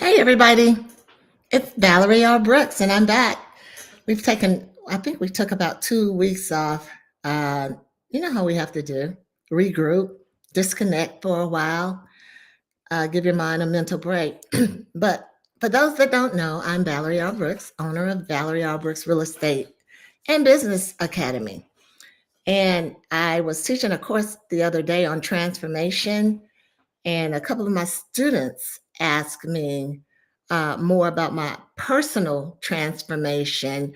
Hey, everybody. It's Valerie R. Brooks, and I'm back. I think we took about 2 weeks off. Uh, you know how we have to do regroup, disconnect for a while, give your mind a mental break. But for those that don't know, I'm Valerie R. Brooks, owner of Valerie R. Brooks Real Estate and Business Academy. And I was teaching a course the other day on transformation, and a couple of my students asked me more about my personal transformation,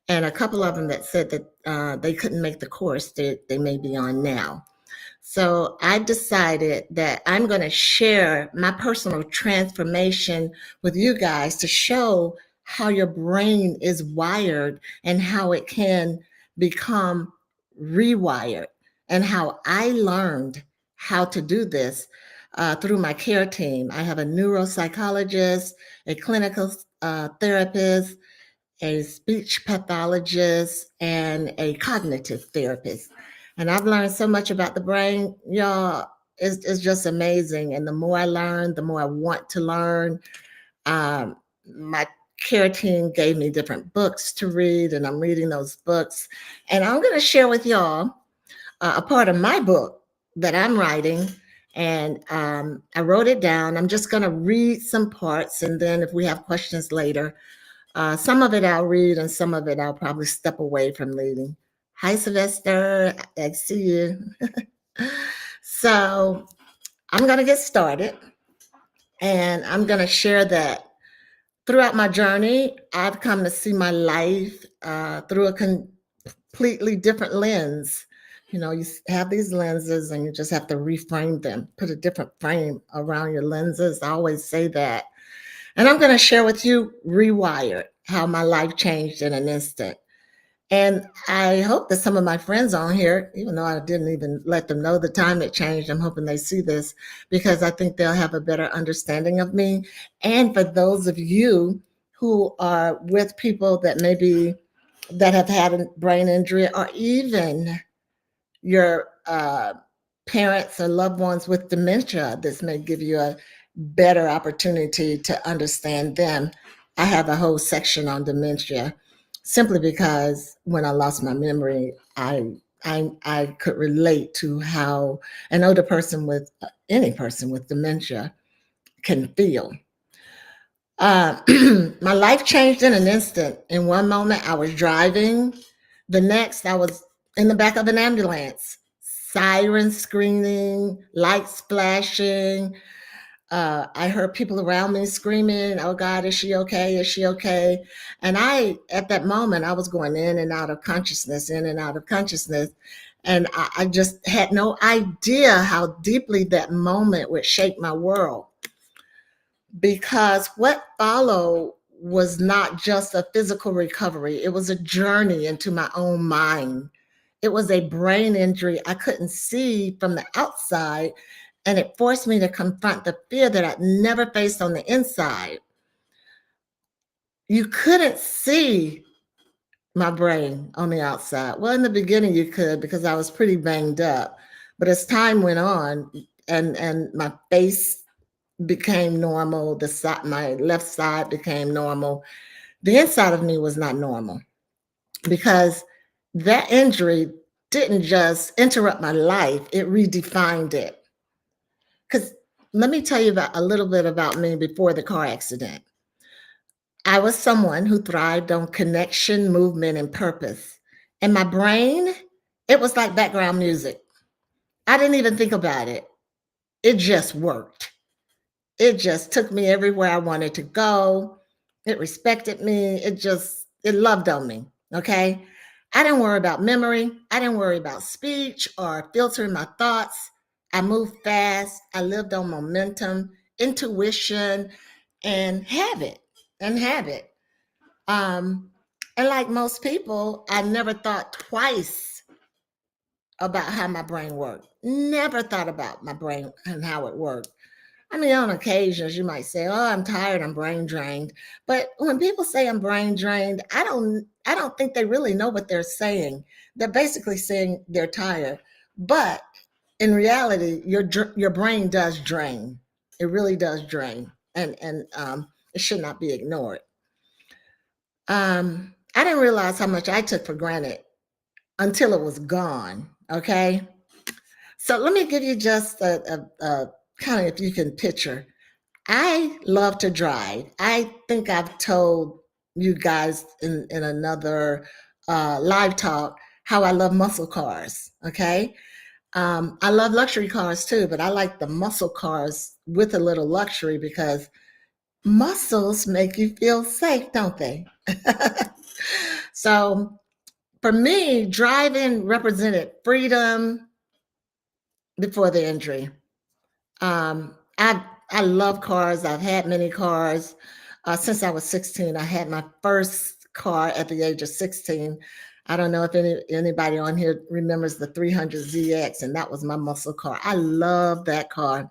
and a couple of them that said that they couldn't make the course that they may be on now. So I decided that I'm going to share my personal transformation with you guys to show how your brain is wired and how it can become rewired, and how I learned how to do this through my care team. I have a neuropsychologist, a clinical therapist, a speech pathologist, and a cognitive therapist. And I've learned so much about the brain, y'all. It's just amazing. And the more I learn, the more I want to learn. My care team gave me different books to read, and I'm reading those books. And I'm going to share with y'all a part of my book that I'm writing. And I wrote it down. I'm just going to read some parts, and then if we have questions later, some of it I'll read, and some of it I'll probably step away from reading. Hi, Sylvester. I see you. So I'm going to get started, and I'm going to share that throughout my journey, I've come to see my life through a completely different lens. You have these lenses, and you just have to reframe them, put a different frame around your lenses. I always say that. And I'm going to share with you Rewired, how my life changed in an instant. And I hope that some of my friends on here, even though I didn't even let them know the time it changed, I'm hoping they see this, because I think they'll have a better understanding of me. And for those of you who are with people that have had a brain injury, or even your parents or loved ones with dementia, this may give you a better opportunity to understand them. I have a whole section on dementia, simply because when I lost my memory, I could relate to how an older person with any person with dementia can feel. My life changed in an instant. In one moment, I was driving. The next, I was in the back of an ambulance. Sirens screaming, lights flashing. I heard people around me screaming, "Oh God, is she okay? Is she okay?" And at that moment, I was going in and out of consciousness, in and out of consciousness. And I just had no idea how deeply that moment would shape my world, because what followed was not just a physical recovery, it was a journey into my own mind. It was a brain injury I couldn't see from the outside, and it forced me to confront the fear that I'd never faced on the inside. You couldn't see my brain on the outside. Well, in the beginning you could, because I was pretty banged up. But as time went on, and my face became normal, my left side became normal, the inside of me was not normal, because that injury didn't just interrupt my life, it redefined it. Because let me tell you about a little bit about me before the car accident. I was someone who thrived on connection, movement, and purpose. And my brain, it was like background music. I didn't even think about it. It just worked. It just took me everywhere I wanted to go. It respected me. It loved on me. Okay. I didn't worry about memory. I didn't worry about speech or filtering my thoughts. I moved fast. I lived on momentum, intuition, and habit. And habit. Um, and like most people, I never thought twice about how my brain worked. Never thought about my brain and how it worked. I mean, on occasions you might say, "Oh, I'm tired, I'm brain drained." But when people say I'm brain drained, I don't think they really know what they're saying. They're basically saying they're tired. But in reality, your brain does drain. It really does drain. and it should not be ignored. I didn't realize how much I took for granted until it was gone. Okay. So let me give you just a kind of, if you can picture. I love to drive. I think I've told you guys in another live talk how I love muscle cars. Okay. I love luxury cars too, but I like the muscle cars with a little luxury because muscles make you feel safe, don't they? So for me, driving represented freedom before the injury. I love cars. I've had many cars since I was 16. I had my first car at the age of 16. I don't know if anybody on here remembers the 300ZX, and that was my muscle car. I love that car.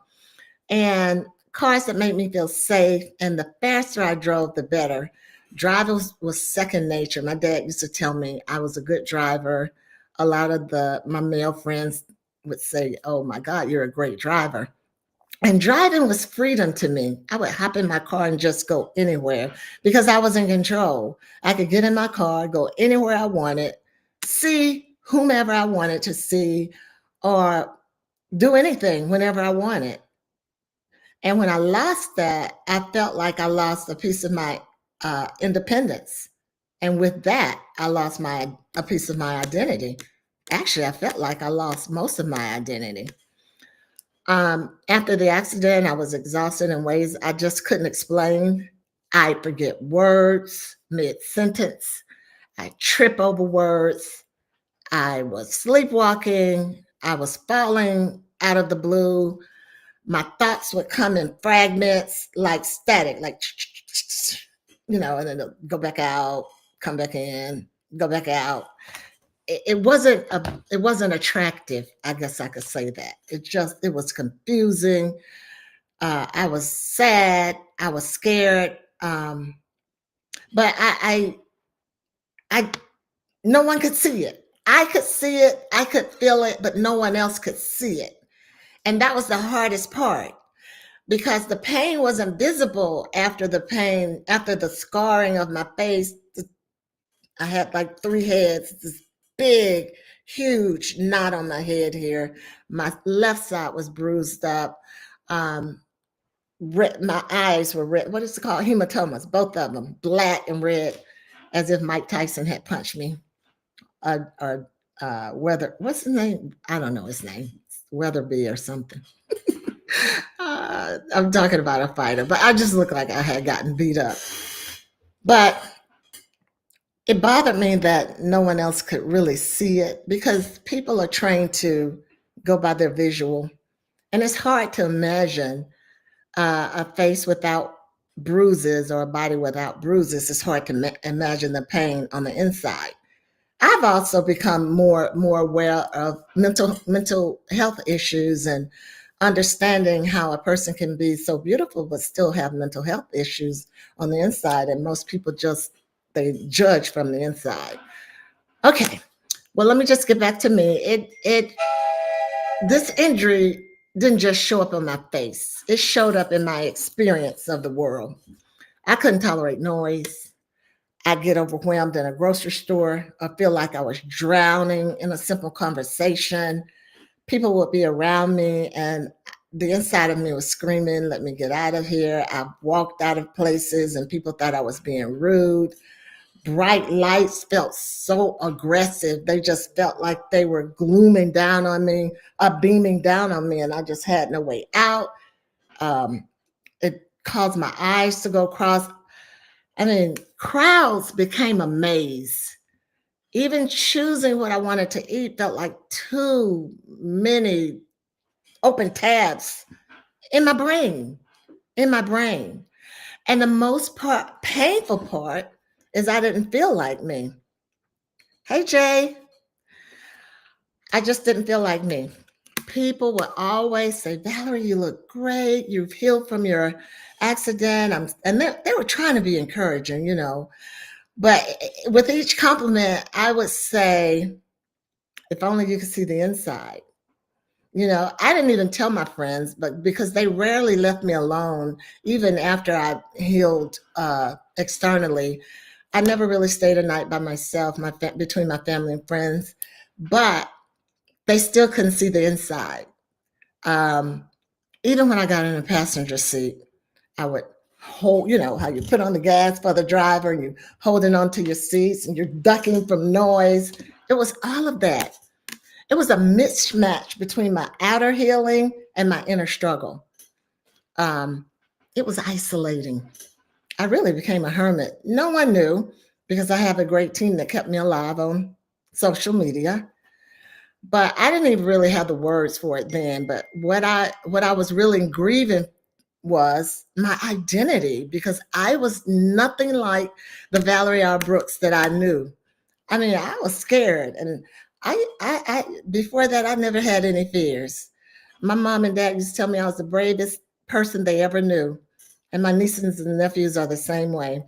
And cars that made me feel safe. And the faster I drove, the better. Driving was second nature. My dad used to tell me I was a good driver. A lot of my male friends would say, "Oh my God, you're a great driver." And driving was freedom to me. I would hop in my car and just go anywhere because I was in control. I could get in my car, go anywhere I wanted, see whomever I wanted to see, or do anything whenever I wanted. And when I lost that, I felt like I lost a piece of my independence. And with that, I lost a piece of my identity. Actually, I felt like I lost most of my identity. After the accident, I was exhausted in ways I just couldn't explain. I forget words mid sentence. I trip over words. I was sleepwalking. I was falling out of the blue. My thoughts would come in fragments like static, like, and then they'll go back out, come back in, go back out. It wasn't attractive. I guess I could say that. It was confusing. I was sad. I was scared. But I, no one could see it. I could see it. I could feel it, but no one else could see it. And that was the hardest part because the pain wasn't visible after the scarring of my face. I had like 3 heads, this big, huge knot on my head here. My left side was bruised up. My eyes were red. What is it called? Hematomas, both of them, black and red, as if Mike Tyson had punched me. What's his name? I don't know his name. Weatherby or something. I'm talking about a fighter, but I just looked like I had gotten beat up. But it bothered me that no one else could really see it because people are trained to go by their visual. And it's hard to imagine a face without bruises or a body without bruises. It's hard to imagine the pain on the inside. I've also become more aware of mental health issues and understanding how a person can be so beautiful but still have mental health issues on the inside, and most people they judge from the inside. Okay, well, let me just get back to me. This injury didn't just show up on my face; it showed up in my experience of the world. I couldn't tolerate noise. I'd get overwhelmed in a grocery store. I feel like I was drowning in a simple conversation. People would be around me, and the inside of me was screaming, "Let me get out of here." I walked out of places, and people thought I was being rude. Bright lights felt so aggressive. They just felt like they were glooming down on me, beaming down on me, and I just had no way out. It caused my eyes to go cross. I mean, crowds became a maze. Even choosing what I wanted to eat felt like too many open tabs in my brain, in my brain. And the painful part is I didn't feel like me. Hey, Jay, I just didn't feel like me. People would always say, "Valerie, you look great. You've healed from your accident." And they were trying to be encouraging. But with each compliment, I would say, "If only you could see the inside." I didn't even tell my friends, but because they rarely left me alone, even after I healed externally, I never really stayed a night by myself, between my family and friends, but they still couldn't see the inside. Um, Even when I got in the passenger seat, I would hold, how you put on the gas for the driver and you holding on to your seats and you're ducking from noise. It was all of that. It was a mismatch between my outer healing and my inner struggle. Um, it was isolating. I really became a hermit. No one knew because I have a great team that kept me alive on social media. But I didn't even really have the words for it then. But what I was really grieving was my identity because I was nothing like the Valerie R. Brooks that I knew. I mean, I was scared, and I before that I never had any fears. My mom and dad used to tell me I was the bravest person they ever knew, and my nieces and nephews are the same way.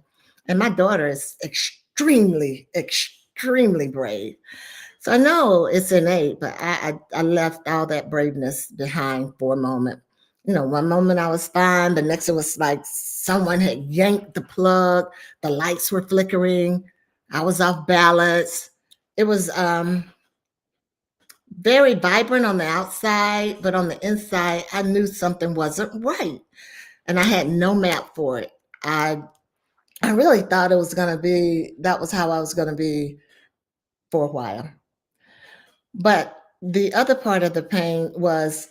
And my daughter is extremely, extremely brave. So I know it's innate, but I left all that braveness behind for a moment. One moment I was fine, the next it was like someone had yanked the plug, the lights were flickering, I was off balance. It was very vibrant on the outside, but on the inside, I knew something wasn't right, and I had no map for it. I I really thought it was gonna be that was how I was gonna be for a while. But the other part of the pain was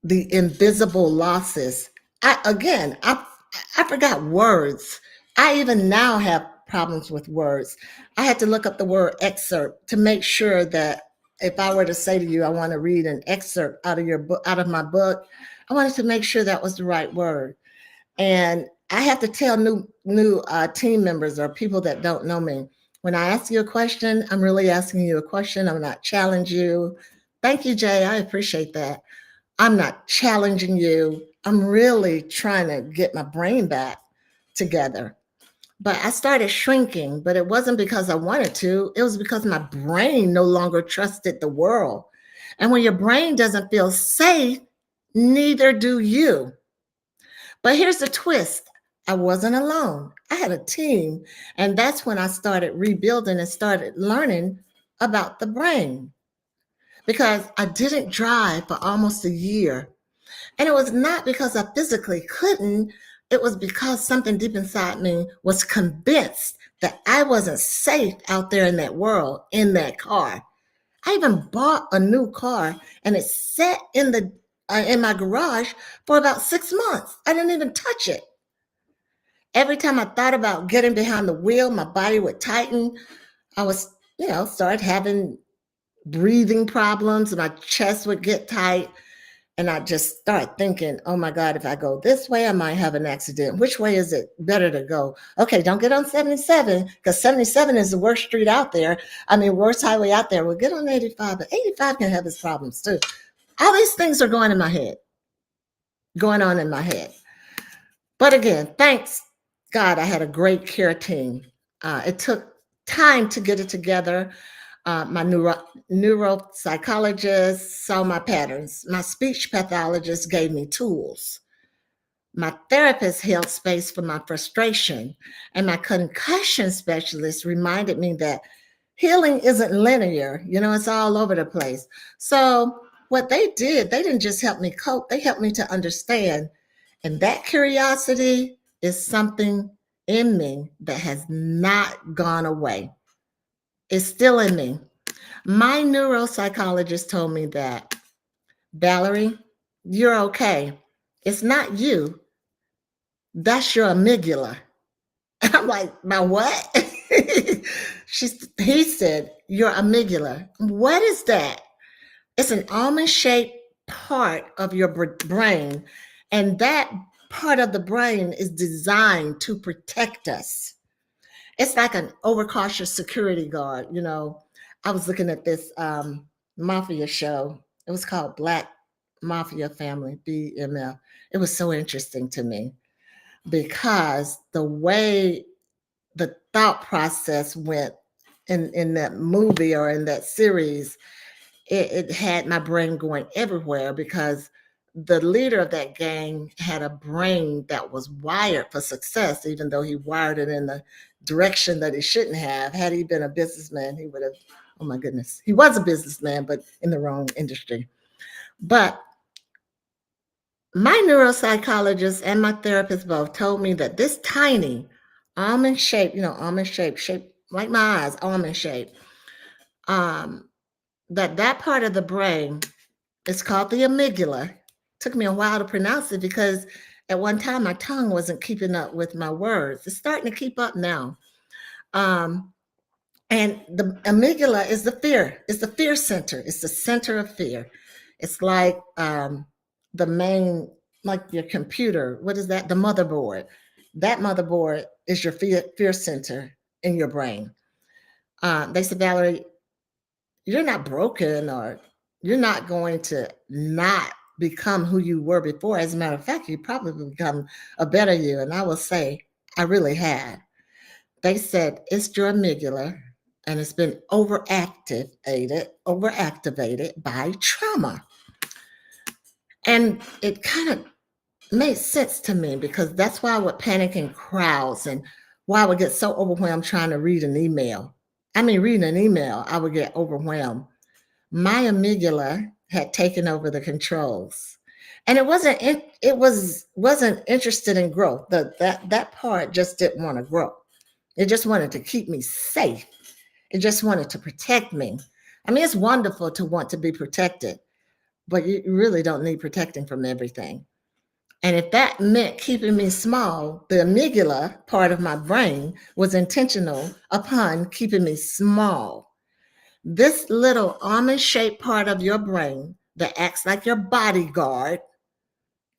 the invisible losses. I forgot words. I even now have problems with words. I had to look up the word excerpt to make sure that if I were to say to you, I want to read an excerpt out of your book, out of my book, I wanted to make sure that was the right word. And I have to tell new team members or people that don't know me, when I ask you a question, I'm really asking you a question. I'm not challenging you. Thank you, Jay. I appreciate that. I'm not challenging you. I'm really trying to get my brain back together. But I started shrinking, but it wasn't because I wanted to. It was because my brain no longer trusted the world. And when your brain doesn't feel safe, neither do you. But here's the twist. I wasn't alone. I had a team. And that's when I started rebuilding and started learning about the brain because I didn't drive for almost a year. And it was not because I physically couldn't, it was because something deep inside me was convinced that I wasn't safe out there in that world, in that car. I even bought a new car and it sat in my garage for about 6 months. I didn't even touch it. Every time I thought about getting behind the wheel, my body would tighten. I was, started having breathing problems. My chest would get tight. And I just start thinking, oh my God, if I go this way, I might have an accident. Which way is it better to go? Okay, don't get on 77 because 77 is the worst street out there. I mean, worst highway out there. Well, get on 85, but 85 can have its problems too. All these things are going on in my head. But again, thanks God, I had a great care team. It took time to get it together. My neuropsychologist saw my patterns. My speech pathologist gave me tools. My therapist held space for my frustration. And my concussion specialist reminded me that healing isn't linear, it's all over the place. So, what they did, they didn't just help me cope, they helped me to understand. And that curiosity is something in me that has not gone away. It's still in me. My neuropsychologist told me that, Valerie, you're okay. It's not you, that's your amygdala. I'm like, my what? He said, your amygdala. What is that? It's an almond shaped part of your brain, and that part of the brain is designed to protect us. It's like an overcautious security guard. I was looking at this mafia show. It was called Black Mafia Family, BMF. It was so interesting to me because the way the thought process went in that movie or in that series, it had my brain going everywhere because the leader of that gang had a brain that was wired for success, even though he wired it in the direction that he shouldn't have. Had he been a businessman, he would have, oh my goodness, he was a businessman, but in the wrong industry. But my neuropsychologist and my therapist both told me that this tiny almond shape, almond shape like my eyes, almond shape, um, that part of the brain is called the amygdala. Took me a while to pronounce it because at one time my tongue wasn't keeping up with my words. It's starting to keep up now. Um, and the amygdala is the fear. It's the fear center. It's the center of fear. It's like the main, like your computer. What is that? The motherboard. That motherboard is your fear center in your brain. They said, Valerie, you're not broken or you're not going to not become who you were before. As a matter of fact, you probably become a better you. And I will say, I really had. They said it's your amygdala and it's been overactivated by trauma. And it kind of made sense to me because that's why I would panic in crowds and why I would get so overwhelmed trying to read an email. I mean, reading an email, I would get overwhelmed. My amygdala had taken over the controls. And it wasn't interested in growth. That part just didn't want to grow. It just wanted to keep me safe. It just wanted to protect me. I mean, it's wonderful to want to be protected, but you really don't need protecting from everything. And if that meant keeping me small, the amygdala part of my brain was intentional upon keeping me small. This little almond shaped part of your brain that acts like your bodyguard.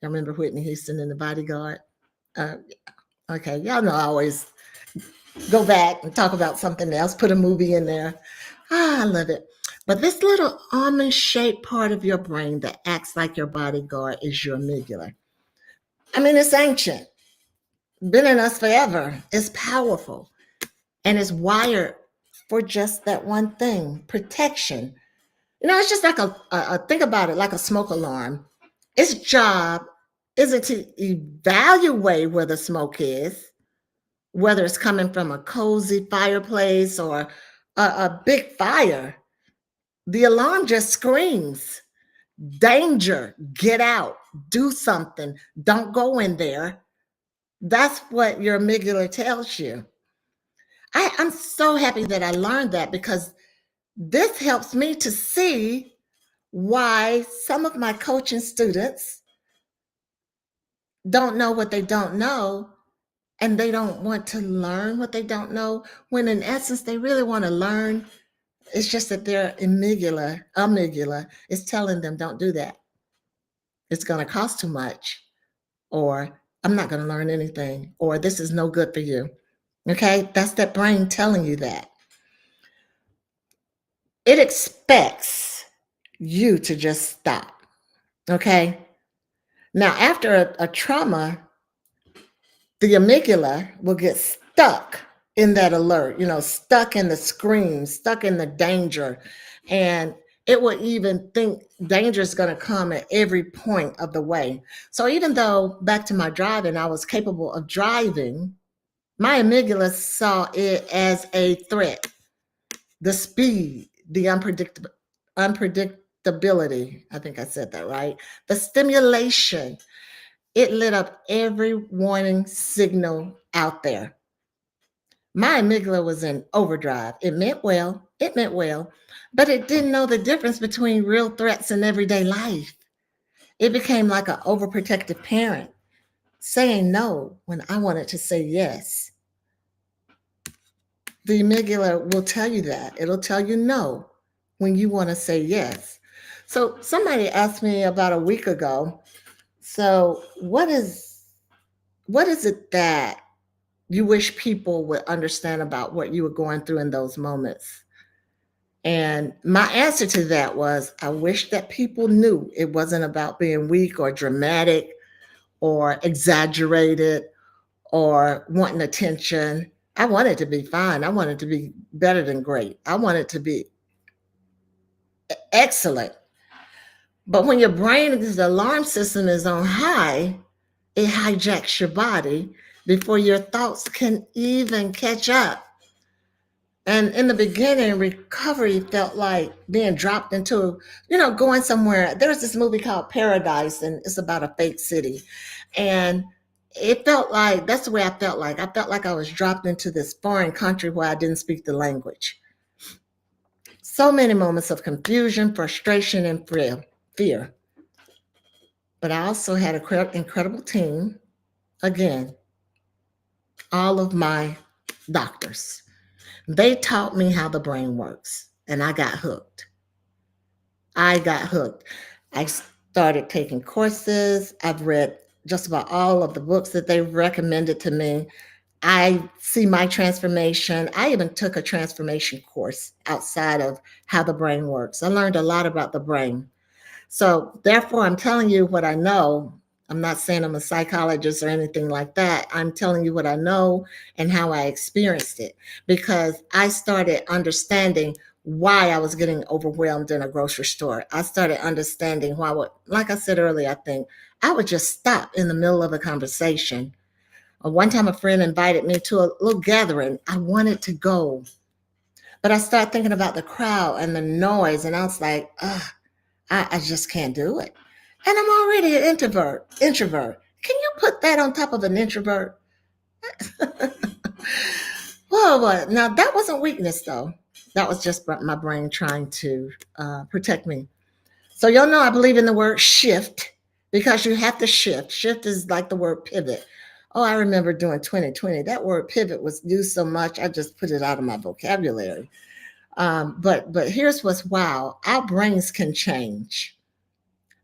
I remember Whitney Houston in The Bodyguard. Uh, okay, y'all know I always go back and talk about something else, put a movie in there. I love it. But this little almond shaped part of your brain that acts like your bodyguard is your amygdala. I mean, it's ancient, been in us forever. It's powerful and it's wired for just that one thing, protection. It's just like think about it like a smoke alarm. Its job isn't to evaluate where the smoke is, whether it's coming from a cozy fireplace or a big fire. The alarm just screams, danger, get out, do something, don't go in there. That's what your amygdala tells you. I'm so happy that I learned that because this helps me to see why some of my coaching students don't know what they don't know and they don't want to learn what they don't know when in essence they really want to learn. It's just that their amygdala is telling them don't do that. It's going to cost too much, or I'm not going to learn anything, or this is no good for you. Okay, that's that brain telling you that. It expects you to just stop. Okay, now after a trauma, the amygdala will get stuck in that alert, stuck in the scream, stuck in the danger. And it will even think danger is going to come at every point of the way. So even though back to my driving, I was capable of driving, my amygdala saw it as a threat. The speed, the unpredictability. I think I said that right. The stimulation, it lit up every warning signal out there. My amygdala was in overdrive. It meant well, but it didn't know the difference between real threats and everyday life. It became like an overprotective parent, saying no when I wanted to say yes. The amygdala will tell you that. It'll tell you no when you want to say yes. So somebody asked me about a week ago, so what is it that you wish people would understand about what you were going through in those moments? And my answer to that was I wish that people knew it wasn't about being weak or dramatic or exaggerated or wanting attention. I wanted to be fine. I wanted to be better than great. I wanted to be excellent. But when your brain's alarm system is on high, it hijacks your body before your thoughts can even catch up. And in the beginning, recovery felt like being dropped into, going somewhere. There's this movie called Paradise, and it's about a fake city. And it felt like that's the way I felt like. I felt like I was dropped into this foreign country where I didn't speak the language. So many moments of confusion, frustration, and fear. But I also had an incredible team. Again, all of my doctors. They taught me how the brain works, and I got hooked. I got hooked. I started taking courses. I've read just about all of the books that they recommended to me. I see my transformation. I even took a transformation course outside of how the brain works. I learned a lot about the brain. So, therefore, I'm telling you what I know. I'm not saying I'm a psychologist or anything like that. I'm telling you what I know and how I experienced it because I started understanding why I was getting overwhelmed in a grocery store. I started understanding why, like I said earlier, I think I would just stop in the middle of a conversation. One time, a friend invited me to a little gathering. I wanted to go, but I started thinking about the crowd and the noise, and I was like, ugh. I just can't do it. And I'm already an introvert. Can you put that on top of an introvert? Whoa. Now, that wasn't weakness, though. That was just my brain trying to protect me. So, y'all know I believe in the word shift because you have to shift. Shift is like the word pivot. Oh, I remember doing 2020. That word pivot was used so much, I just put it out of my vocabulary. But here's what's wow. Our brains can change.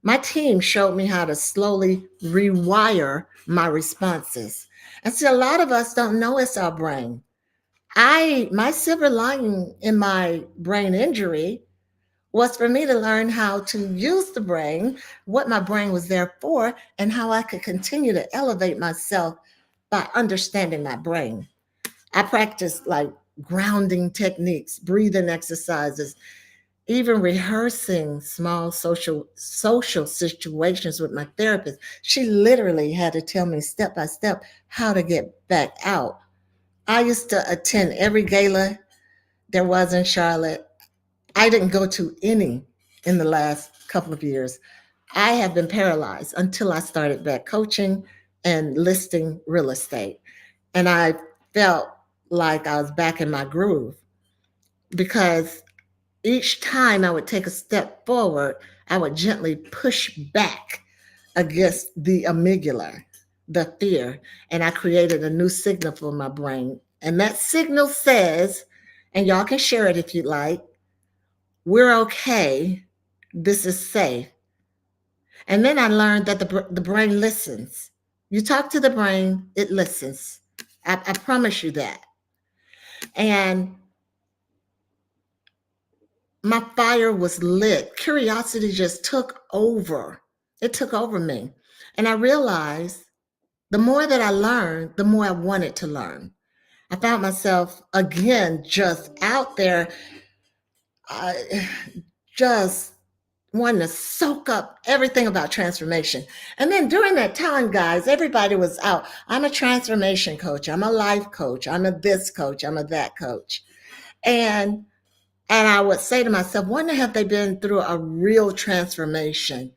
My team showed me how to slowly rewire my responses. And see, a lot of us don't know it's our brain. My silver lining in my brain injury was for me to learn how to use the brain, what my brain was there for, and how I could continue to elevate myself by understanding my brain. I practiced like grounding techniques, breathing exercises, even rehearsing small social situations with my therapist. She literally had to tell me step by step how to get back out. I used to attend every gala there was in Charlotte. I didn't go to any in the last couple of years. I have been paralyzed until I started back coaching and listing real estate. And I felt like I was back in my groove because each time I would take a step forward, I would gently push back against the amygdala, the fear, and I created a new signal for my brain. And that signal says, and y'all can share it if you'd like, we're okay, this is safe. And then I learned that the brain listens. You talk to the brain, it listens. I promise you that. And my fire was lit. Curiosity just took over. It took over me. And I realized the more that I learned, the more I wanted to learn. I found myself again just out there, uh, just wanting to soak up everything about transformation. And then during that time, guys, everybody was out. I'm a transformation coach. I'm a life coach. I'm a this coach. I'm a that coach. And And I would say to myself, wonder have they been through a real transformation?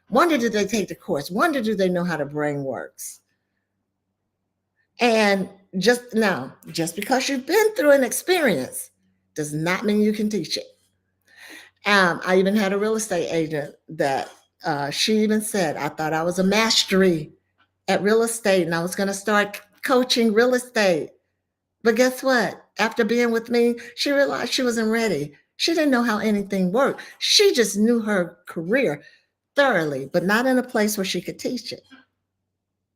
Wonder did they take the course? Wonder do they know how the brain works? And just because you've been through an experience does not mean you can teach it. I even had a real estate agent that she even said, I thought I was a mastery at real estate and I was going to start coaching real estate. But guess what? After being with me, she realized she wasn't ready. She didn't know how anything worked. She just knew her career thoroughly, but not in a place where she could teach it.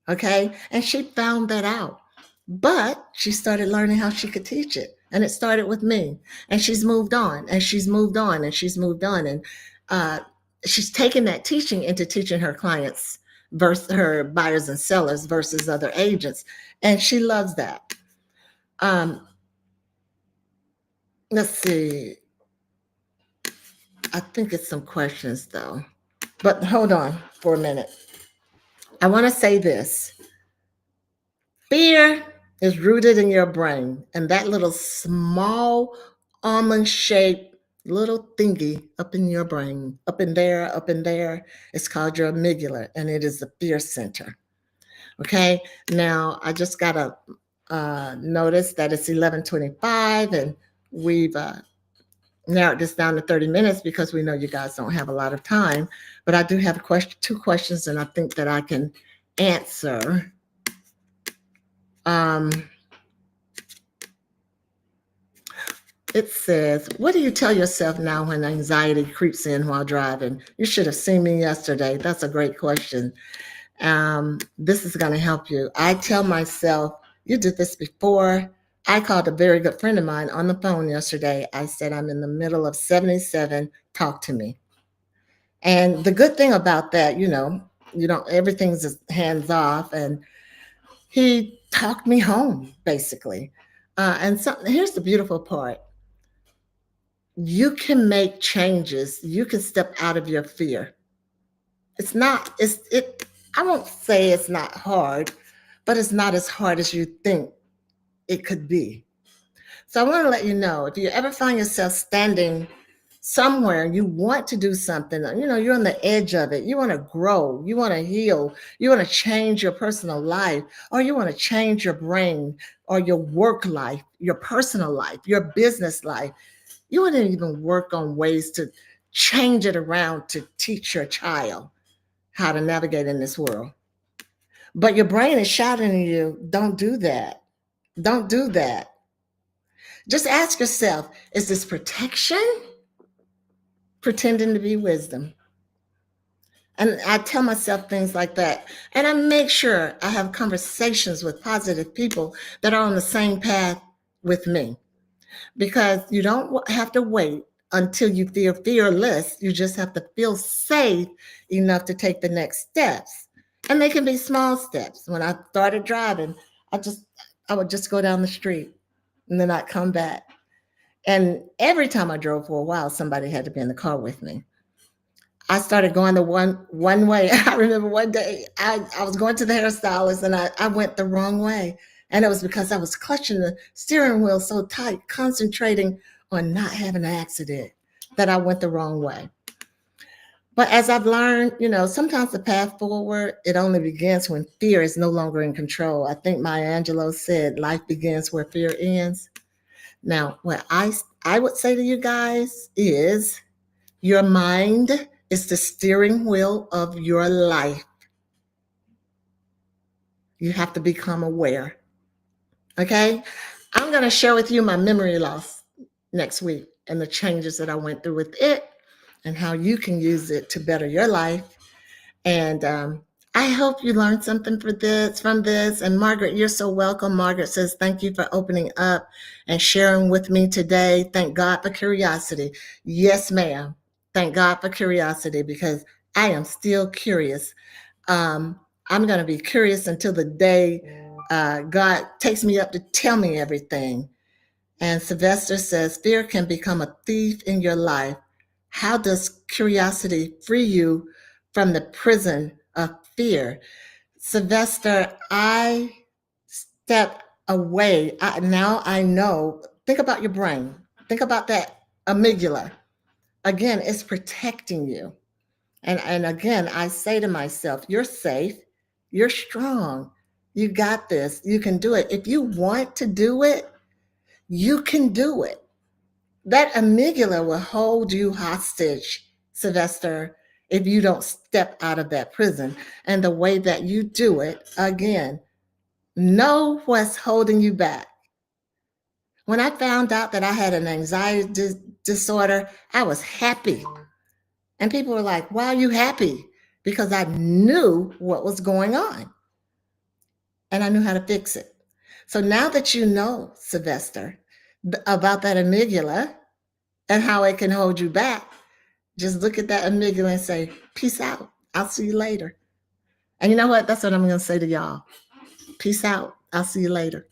Okay. And she found that out. But she started learning how she could teach it. And it started with me. And she's moved on and she's moved on and she's moved on. And uh, she's taken that teaching into teaching her clients versus her buyers and sellers versus other agents. And she loves that. Um, let's see. I think it's some questions though. But hold on for a minute. I want to say this. Fear is rooted in your brain, and that little small almond shaped little thingy up in your brain, up in there, it's called your amygdala, and it is the fear center. Okay, now I just got to notice that it's 11:25, and we've narrowed this down to 30 minutes because we know you guys don't have a lot of time. But I do have two questions, and I think that I can answer. Um, It says, what do you tell yourself now when anxiety creeps in while driving? You should have seen me yesterday. That's a great question. This is going to help you. I tell myself, you did this before. I called a very good friend of mine on the phone yesterday. I said, I'm in the middle of 77. Talk to me. And the good thing about that, you don't, everything's just hands off. And he talked me home, basically. And so here's the beautiful part. You can make changes. You can step out of your fear. It's not, I won't say it's not hard, but it's not as hard as you think it could be. So I want to let you know, if you ever find yourself standing somewhere, you want to do something, you're on the edge of it, you want to grow, you want to heal, you want to change your personal life, or you want to change your brain or your work life, your personal life, your business life. You wouldn't even work on ways to change it around to teach your child how to navigate in this world. But your brain is shouting at you, don't do that. Don't do that. Just ask yourself, is this protection? Pretending to be wisdom. And I tell myself things like that. And I make sure I have conversations with positive people that are on the same path with me. Because you don't have to wait until you feel fearless. You just have to feel safe enough to take the next steps. And they can be small steps. When I started driving, I would just go down the street and then I'd come back. And every time I drove for a while, somebody had to be in the car with me. I started going the one way. I remember one day I was going to the hairstylist and I went the wrong way. And it was because I was clutching the steering wheel so tight, concentrating on not having an accident, that I went the wrong way. But as I've learned, sometimes the path forward, it only begins when fear is no longer in control. I think Maya Angelou said, life begins where fear ends. Now, what I would say to you guys is, your mind is the steering wheel of your life. You have to become aware. Okay? I'm going to share with you my memory loss next week and the changes that I went through with it and how you can use it to better your life. And I hope you learned something from this. And Margaret, you're so welcome. Margaret says, thank you for opening up and sharing with me today. Thank God for curiosity. Yes, ma'am. Thank God for curiosity, because I am still curious. I'm going to be curious until the day God takes me up to tell me everything. And Sylvester says, fear can become a thief in your life. How does curiosity free you from the prison of fear? Sylvester, I step away. Now I know. Think about your brain. Think about that amygdala. Again, it's protecting you. And again, I say to myself, you're safe. You're strong. You got this. You can do it. If you want to do it, you can do it. That amygdala will hold you hostage, Sylvester, if you don't step out of that prison. And the way that you do it, again, know what's holding you back. When I found out that I had an anxiety disorder, I was happy. And people were like, why are you happy? Because I knew what was going on and I knew how to fix it. So now that you know, Sylvester, about that amygdala and how it can hold you back, just look at that amygdala and say, peace out. I'll see you later. And you know what? That's what I'm going to say to y'all. Peace out. I'll see you later.